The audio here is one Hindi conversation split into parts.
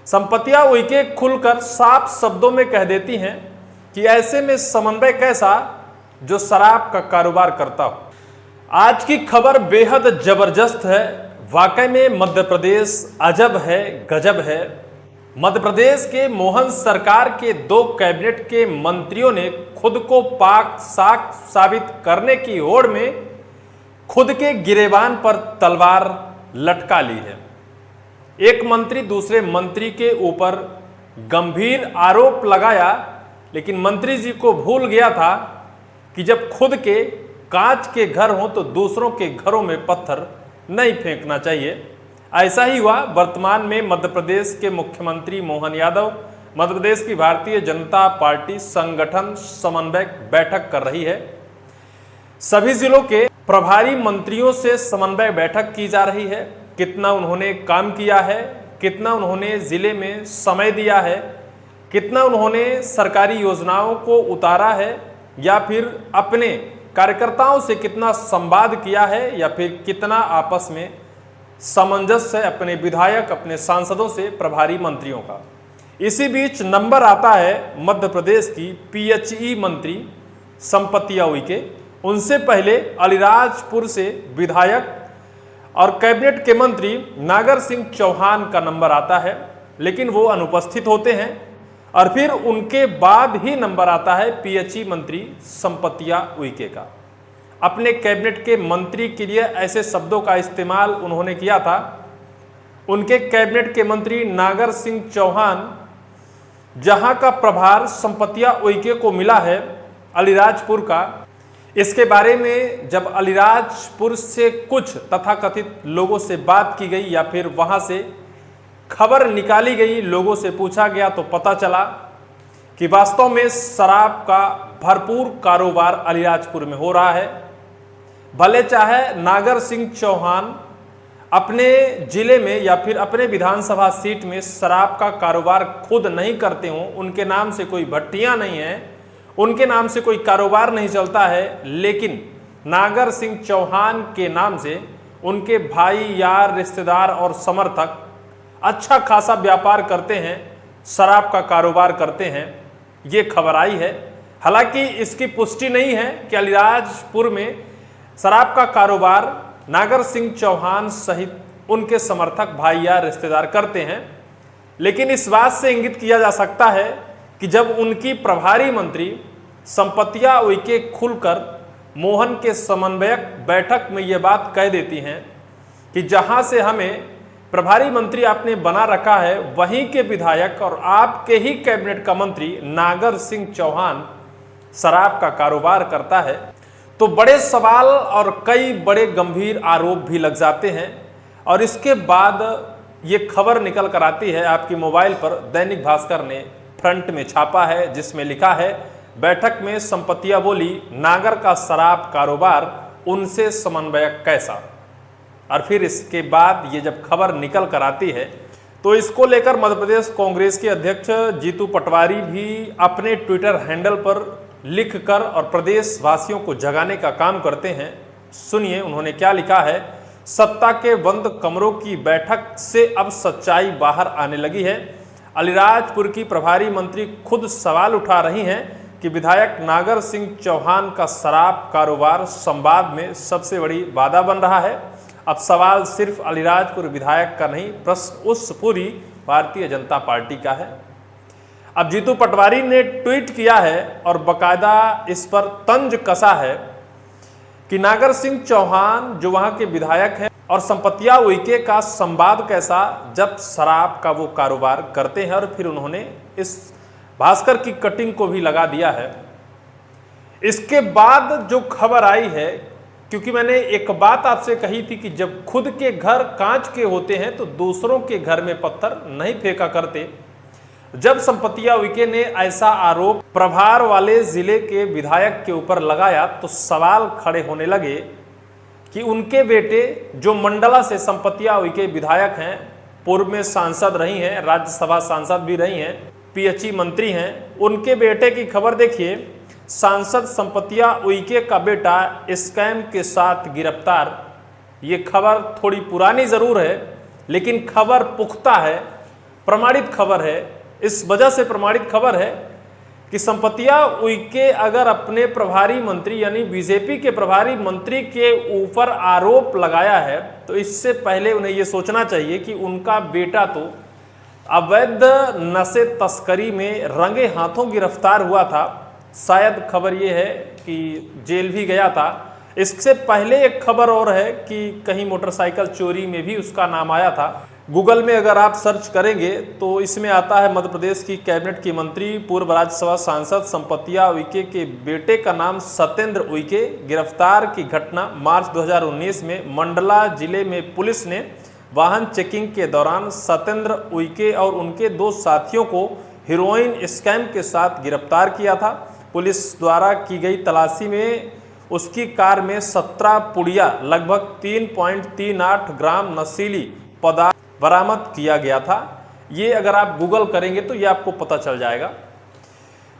संपत्तियां उइके खुलकर साफ शब्दों में कह देती हैं कि ऐसे में समन्वय कैसा जो शराब का कारोबार करता हो। आज की खबर बेहद जबरदस्त है। वाकई में मध्य प्रदेश अजब है, गजब है। मध्य प्रदेश के मोहन सरकार के 2 कैबिनेट के मंत्रियों ने खुद को पाक साख साबित करने की होड़ में खुद के गिरेबान पर तलवार लटका ली है। एक मंत्री दूसरे मंत्री के ऊपर गंभीर आरोप लगाया, लेकिन मंत्री जी को भूल गया था कि जब खुद के कांच के घर हों तो दूसरों के घरों में पत्थर नहीं फेंकना चाहिए। ऐसा ही हुआ। वर्तमान में मध्य प्रदेश के मुख्यमंत्री मोहन यादव मध्य प्रदेश की भारतीय जनता पार्टी संगठन समन्वय बैठक कर रही है। सभी जिलों के प्रभारी मंत्रियों से समन्वय बैठक की जा रही है। कितना उन्होंने काम किया है, कितना उन्होंने जिले में समय दिया है, कितना उन्होंने सरकारी योजनाओं को उतारा है, या फिर अपने कार्यकर्ताओं से कितना संवाद किया है, या फिर कितना आपस में सामंजस्य है अपने विधायक अपने सांसदों से प्रभारी मंत्रियों का। इसी बीच नंबर आता है मध्य प्रदेश की पीएचई मंत्री संपत्तियां उइके। उनसे पहले अलीराजपुर से विधायक और कैबिनेट के मंत्री नागर सिंह चौहान का नंबर आता है, लेकिन वो अनुपस्थित होते हैं। और फिर उनके बाद ही नंबर आता है पीएचई मंत्री संपत्तियां उइके का। अपने कैबिनेट के मंत्री के लिए ऐसे शब्दों का इस्तेमाल उन्होंने किया था। उनके कैबिनेट के मंत्री नागर सिंह चौहान, जहां का प्रभार संपत्तियां उइके को मिला है अलीराजपुर का, इसके बारे में जब अलीराजपुर से कुछ तथाकथित लोगों से बात की गई या फिर वहां से खबर निकाली गई, लोगों से पूछा गया, तो पता चला कि वास्तव में शराब का भरपूर कारोबार अलीराजपुर में हो रहा है। भले चाहे नागर सिंह चौहान अपने जिले में या फिर अपने विधानसभा सीट में शराब का कारोबार खुद नहीं करते हों, उनके नाम से कोई भट्टियां नहीं है, उनके नाम से कोई कारोबार नहीं चलता है, लेकिन नागर सिंह चौहान के नाम से उनके भाई, यार, रिश्तेदार और समर्थक अच्छा खासा व्यापार करते हैं, शराब का कारोबार करते हैं। ये खबर आई है। हालांकि इसकी पुष्टि नहीं है कि अलीराजपुर में शराब का कारोबार नागर सिंह चौहान सहित उनके समर्थक, भाई या रिश्तेदार करते हैं, लेकिन इस बात से इंगित किया जा सकता है कि जब उनकी प्रभारी मंत्री संपत्तियां उइके खुलकर मोहन के समन्वयक बैठक में ये बात कह देती हैं कि जहां से हमें प्रभारी मंत्री आपने बना रखा है, वहीं के विधायक और आपके ही कैबिनेट का मंत्री नागर सिंह चौहान शराब का कारोबार करता है, तो बड़े सवाल और कई बड़े गंभीर आरोप भी लग जाते हैं। और इसके बाद ये खबर निकल कर आती है आपकी मोबाइल पर। दैनिक भास्कर ने फ्रंट में छापा है, जिसमें लिखा है, बैठक में संपत्तियां बोली, नागर का शराब कारोबार उनसे समन्वयक कैसा। और फिर इसके बाद ये जब खबर निकल कर आती है तो इसको लेकर मध्य प्रदेश कांग्रेस के अध्यक्ष जीतू पटवारी भी अपने ट्विटर हैंडल पर लिखकर और प्रदेश वासियों को जगाने का काम करते हैं। सुनिए उन्होंने क्या लिखा है। सत्ता के बंद कमरों की बैठक से अब सच्चाई बाहर आने लगी है। अलीराजपुर की प्रभारी मंत्री खुद सवाल उठा रही हैं कि विधायक नागर सिंह चौहान का शराब कारोबार संवाद में सबसे बड़ी बाधा बन रहा है। अब सवाल सिर्फ अलीराजपुर विधायक का नहीं, प्रश्न उस पूरी भारतीय जनता पार्टी का है। अब जीतू पटवारी ने ट्वीट किया है और बकायदा इस पर तंज कसा है कि नागर सिंह चौहान जो वहां के विधायक हैं और संपत्तियां उइके का संवाद कैसा, जब शराब का वो कारोबार करते हैं। और फिर उन्होंने इस भास्कर की कटिंग को भी लगा दिया है। इसके बाद जो खबर आई है, क्योंकि मैंने एक बात आपसे कही थी कि जब खुद के घर कांच के होते हैं तो दूसरों के घर में पत्थर नहीं फेंका करते। जब संपत्तियां उइके ने ऐसा आरोप प्रभार वाले जिले के विधायक के ऊपर लगाया तो सवाल खड़े होने लगे कि उनके बेटे जो मंडला से संपत्तियां उइके विधायक हैं, पूर्व में सांसद रही हैं, राज्यसभा सांसद भी रही हैं, पीएचई मंत्री हैं, उनके बेटे की खबर देखिए। सांसद संपत्तियां उइके का बेटा स्कैम के साथ गिरफ्तार। ये खबर थोड़ी पुरानी जरूर है, लेकिन खबर पुख्ता है। प्रमाणित खबर है। इस वजह से प्रमाणित खबर है कि संपतिया उइके अगर अपने प्रभारी मंत्री यानी बीजेपी के प्रभारी मंत्री के ऊपर आरोप लगाया है तो इससे पहले उन्हें यह सोचना चाहिए कि उनका बेटा तो अवैध नशे तस्करी में रंगे हाथों गिरफ्तार हुआ था। शायद खबर यह है कि जेल भी गया था। इससे पहले एक खबर और है कि कहीं मोटरसाइकिल चोरी में भी उसका नाम आया था। गूगल में अगर आप सर्च करेंगे तो इसमें आता है मध्य प्रदेश की कैबिनेट की मंत्री पूर्व राज्यसभा सांसद संपतिया उइके के बेटे का नाम सत्येंद्र उइके। गिरफ्तार की घटना मार्च 2019 में मंडला जिले में पुलिस ने वाहन चेकिंग के दौरान सत्येंद्र उइके और उनके 2 साथियों को हेरोइन स्कैम के साथ गिरफ्तार किया था। पुलिस द्वारा की गई तलाशी में उसकी कार में 17 पुड़िया लगभग 3.38 ग्राम नशीली पदार्थ बरामद किया गया था। ये अगर आप गूगल करेंगे तो ये आपको पता चल जाएगा।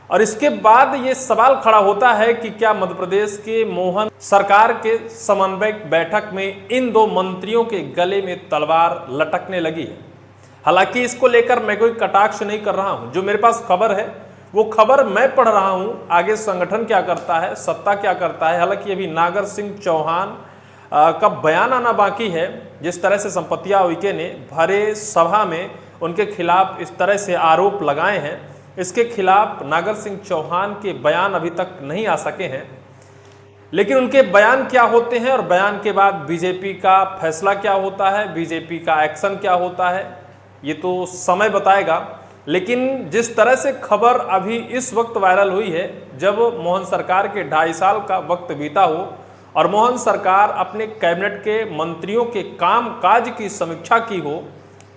और इसके बाद ये सवाल खड़ा होता है कि क्या मध्य प्रदेश के मोहन सरकार के समन्वय बैठक में इन 2 मंत्रियों के गले में तलवार लटकने लगी है। हालांकि इसको लेकर मैं कोई कटाक्ष नहीं कर रहा हूं। जो मेरे पास खबर है वो खबर मैं पढ़ रहा हूं। आगे संगठन क्या करता है, सत्ता क्या करता है। हालांकि अभी नागर सिंह चौहान का बयान आना बाकी है। जिस तरह से संपतिया उइके ने भरे सभा में उनके खिलाफ इस तरह से आरोप लगाए हैं, इसके खिलाफ नागर सिंह चौहान के बयान अभी तक नहीं आ सके हैं। लेकिन उनके बयान क्या होते हैं और बयान के बाद बीजेपी का फैसला क्या होता है, बीजेपी का एक्शन क्या होता है, ये तो समय बताएगा। लेकिन जिस तरह से खबर अभी इस वक्त वायरल हुई है, जब मोहन सरकार के 2.5 साल का वक्त बीता हो और मोहन सरकार अपने कैबिनेट के मंत्रियों के कामकाज की समीक्षा की हो,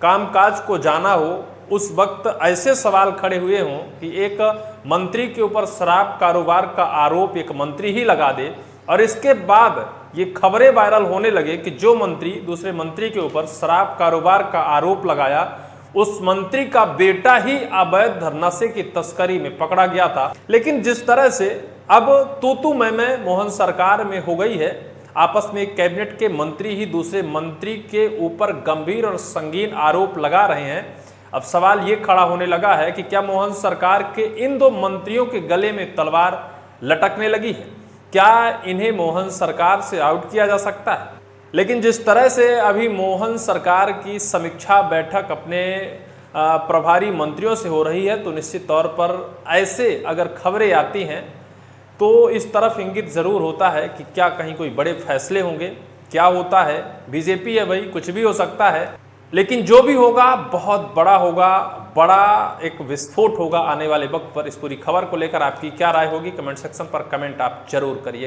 कामकाज को जाना हो, उस वक्त ऐसे सवाल खड़े हुए हों कि एक मंत्री के ऊपर शराब कारोबार का आरोप एक मंत्री ही लगा दे और इसके बाद ये खबरें वायरल होने लगे कि जो मंत्री दूसरे मंत्री के ऊपर शराब कारोबार का आरोप लगाया उस मंत्री का बेटा ही अवैध नशे की तस्करी में पकड़ा गया था। लेकिन जिस तरह से अब तू मैं मोहन सरकार में हो गई है, आपस में कैबिनेट के मंत्री ही दूसरे मंत्री के ऊपर गंभीर और संगीन आरोप लगा रहे हैं। अब सवाल ये खड़ा होने लगा है कि क्या मोहन सरकार के इन 2 मंत्रियों के गले में तलवार लटकने लगी है? क्या इन्हें मोहन सरकार से आउट किया जा सकता है? लेकिन जिस तरह से अभी मोहन सरकार की समीक्षा बैठक अपने प्रभारी मंत्रियों से हो रही है तो निश्चित तौर पर ऐसे अगर खबरें आती हैं तो इस तरफ इंगित ज़रूर होता है कि क्या कहीं कोई बड़े फैसले होंगे, क्या होता है। बीजेपी है भाई, कुछ भी हो सकता है। लेकिन जो भी होगा बहुत बड़ा होगा, बड़ा एक विस्फोट होगा आने वाले वक्त पर। इस पूरी खबर को लेकर आपकी क्या राय होगी, कमेंट सेक्शन पर कमेंट आप जरूर करिए।